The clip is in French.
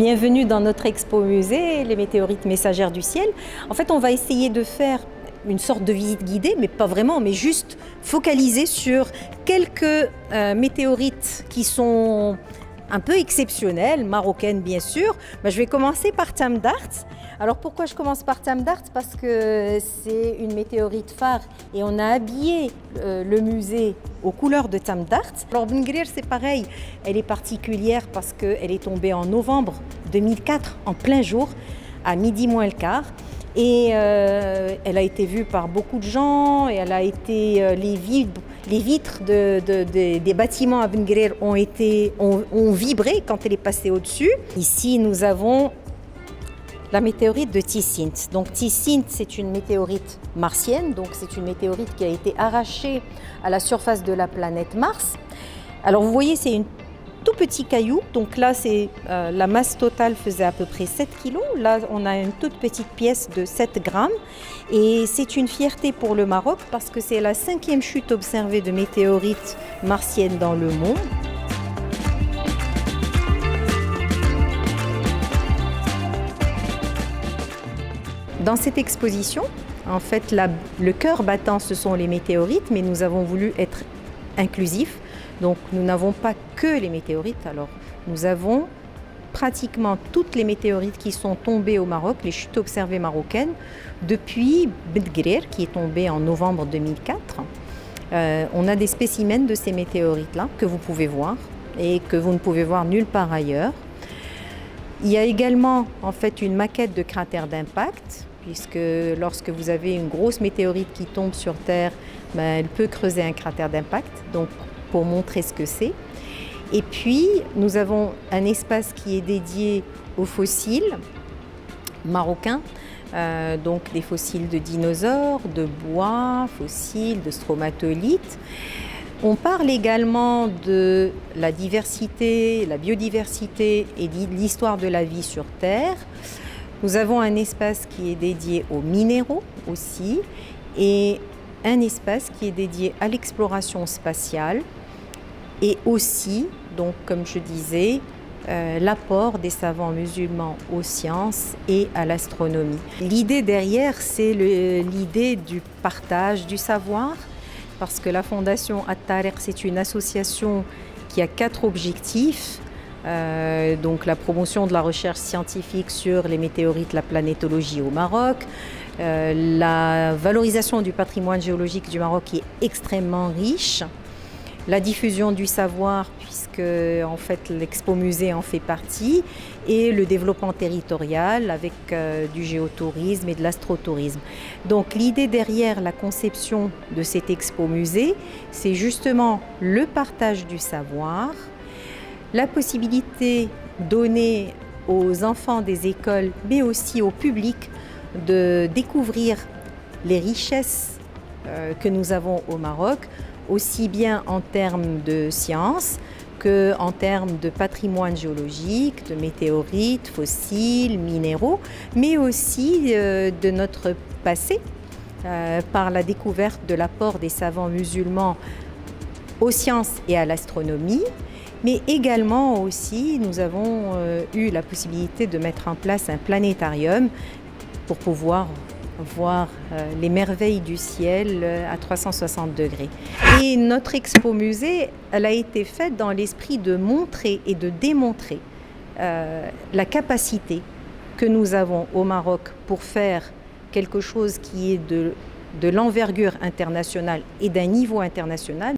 Bienvenue dans notre expo-musée, les météorites messagères du ciel. En fait, on va essayer de faire une sorte de visite guidée, mais pas vraiment, mais juste focaliser sur quelques météorites qui sont un peu exceptionnelles, marocaines bien sûr. Je vais commencer par Tam Dart. Alors pourquoi je commence par Tam Dart? Parce que c'est une météorite phare et on a habillé le musée aux couleurs de Tam Dart. Alors Ben Guerir, c'est pareil, elle est particulière parce qu'elle est tombée en novembre 2004 en plein jour à midi moins le quart. Et elle a été vue par beaucoup de gens et elle a été les vitres des bâtiments à Ben Guerir ont vibré quand elle est passée au-dessus. Ici, nous avons la météorite de Tissint. Donc Tissint, c'est une météorite martienne, donc c'est une météorite qui a été arrachée à la surface de la planète Mars. Alors vous voyez, c'est un tout petit caillou, donc là la masse totale faisait à peu près 7 kg. Là on a une toute petite pièce de 7 grammes et c'est une fierté pour le Maroc parce que c'est la 5e chute observée de météorites martiennes dans le monde. Dans cette exposition, en fait, le cœur battant, ce sont les météorites, mais nous avons voulu être inclusifs. Donc, nous n'avons pas que les météorites. Alors, nous avons pratiquement toutes les météorites qui sont tombées au Maroc, les chutes observées marocaines, depuis Ben Guerir, qui est tombé en novembre 2004. On a des spécimens de ces météorites-là que vous pouvez voir et que vous ne pouvez voir nulle part ailleurs. Il y a également, en fait, une maquette de cratère d'impact, puisque lorsque vous avez une grosse météorite qui tombe sur Terre, elle peut creuser un cratère d'impact, donc pour montrer ce que c'est. Et puis, nous avons un espace qui est dédié aux fossiles marocains, donc des fossiles de dinosaures, de bois, fossiles, de stromatolites. On parle également de la diversité, la biodiversité et de l'histoire de la vie sur Terre. Nous avons un espace qui est dédié aux minéraux aussi et un espace qui est dédié à l'exploration spatiale et aussi, donc comme je disais, l'apport des savants musulmans aux sciences et à l'astronomie. L'idée derrière, c'est l'idée du partage du savoir, parce que la Fondation At-Tariq, c'est une association qui a 4 objectifs. Donc la promotion de la recherche scientifique sur les météorites, la planétologie au Maroc, la valorisation du patrimoine géologique du Maroc qui est extrêmement riche, la diffusion du savoir puisque en fait l'expo-musée en fait partie et le développement territorial avec du géotourisme et de l'astrotourisme. Donc l'idée derrière la conception de cet expo-musée, c'est justement le partage du savoir, la possibilité donnée aux enfants des écoles, mais aussi au public, de découvrir les richesses que nous avons au Maroc, aussi bien en termes de sciences qu'en termes de patrimoine géologique, de météorites, fossiles, minéraux, mais aussi de notre passé, par la découverte de l'apport des savants musulmans aux sciences et à l'astronomie. Mais également aussi, nous avons eu la possibilité de mettre en place un planétarium pour pouvoir voir les merveilles du ciel à 360 degrés. Et notre expo-musée, elle a été faite dans l'esprit de montrer et de démontrer la capacité que nous avons au Maroc pour faire quelque chose qui est de l'envergure internationale et d'un niveau international.